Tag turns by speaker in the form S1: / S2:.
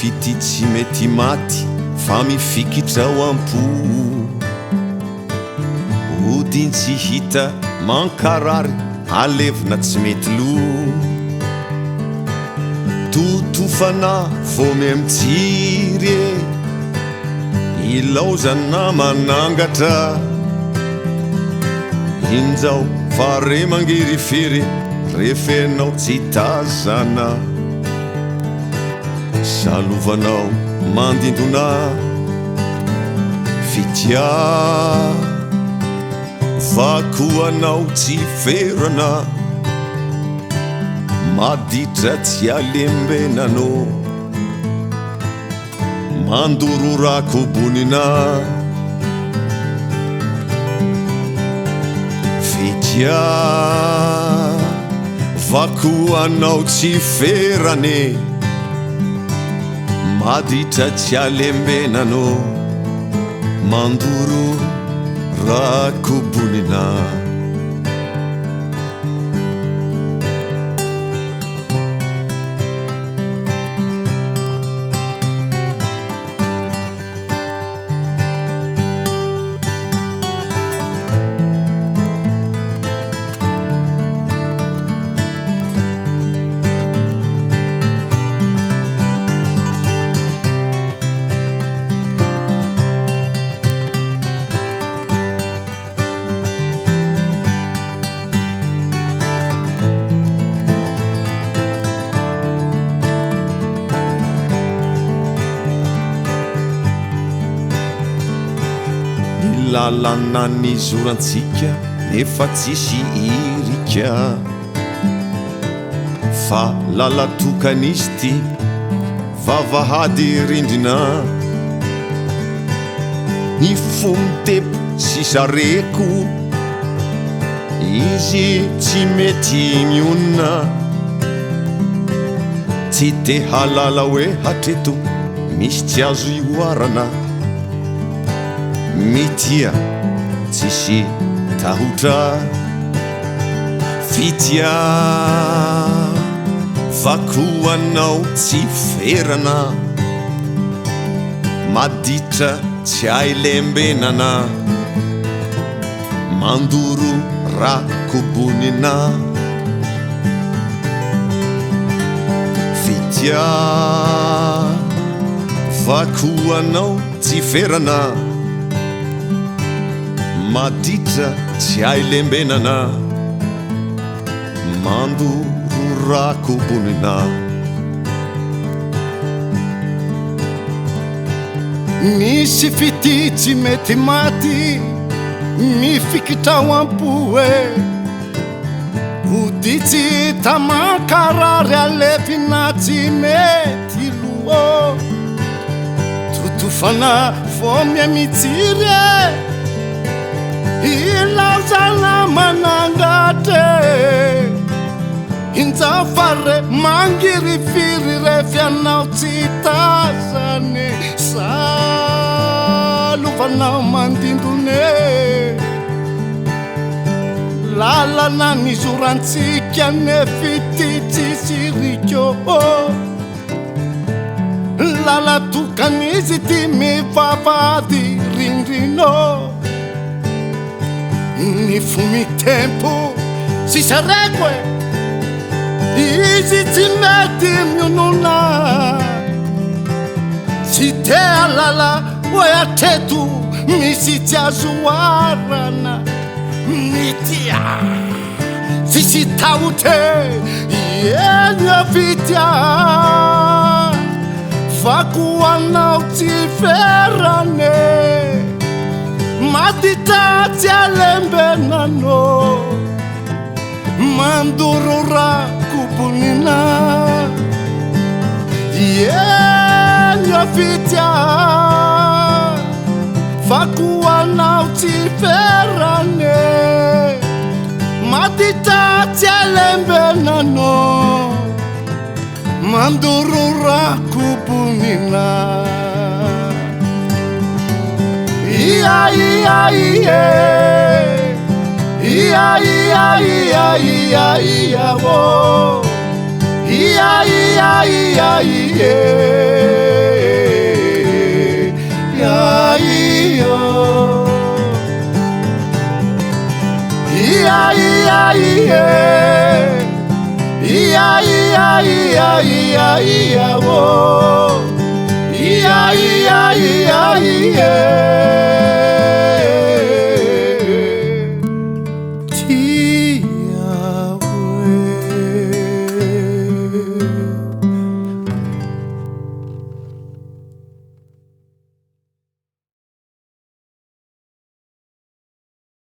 S1: fity tsy mety maty fa mifikitra ao ampo odiny tsy hita mankarary alevina tsy mety lo totofana vomy amtsiry ilaozana manangatra injao fare mangerifery refenao tsy tazana salovanao mandindona fitia vakoanao tsy ferana maditra tsy alembenano mandororako bonina fitia vakoanao tsy ferane maditra tsy alembenano mandororako bonina lalana ny zorantsika nefa tsisy irika fa lalatokan'izy ty vavahady rindrina ny fomitebo sy sareko izy tsy mety mionina tsy te halala hoe hatreto misy tsy azo ioarana mitia tsisy tahotra fitia vakoanao tsy ferana maditra tsy ailembenana mandoro rakobonina fitia vakoanao tsy ferana maditra tsy ailembenana mandororako bonina
S2: misy fity tsy mety maty mifikitra ao ampoe oditsy tamankarary alevina tsy mety loa totofana vomy mitsiry ilaozana manangatre injafare mangirifiry refianao tsy tazane salovanao mandindone lalana ny zorantsika ne fity tsisy rikô lalatokan'izy ty mivavady rindrino ny fomitempo sy sareko izy tsy mety mionona tsy te alala hoe atreto misy tsy azo arana mitia tsisy tahote eny fitia vakoanao tsy ferane maditra tsy alembenano mandororako bonina eny fitia vakoanao tsy ferane maditra tsy alembenano mandororako bonina ia ia ia ia ia ia ia ia oh ia ia ia ia iya, iya, iya, oh. Iya, iya, iya, iya.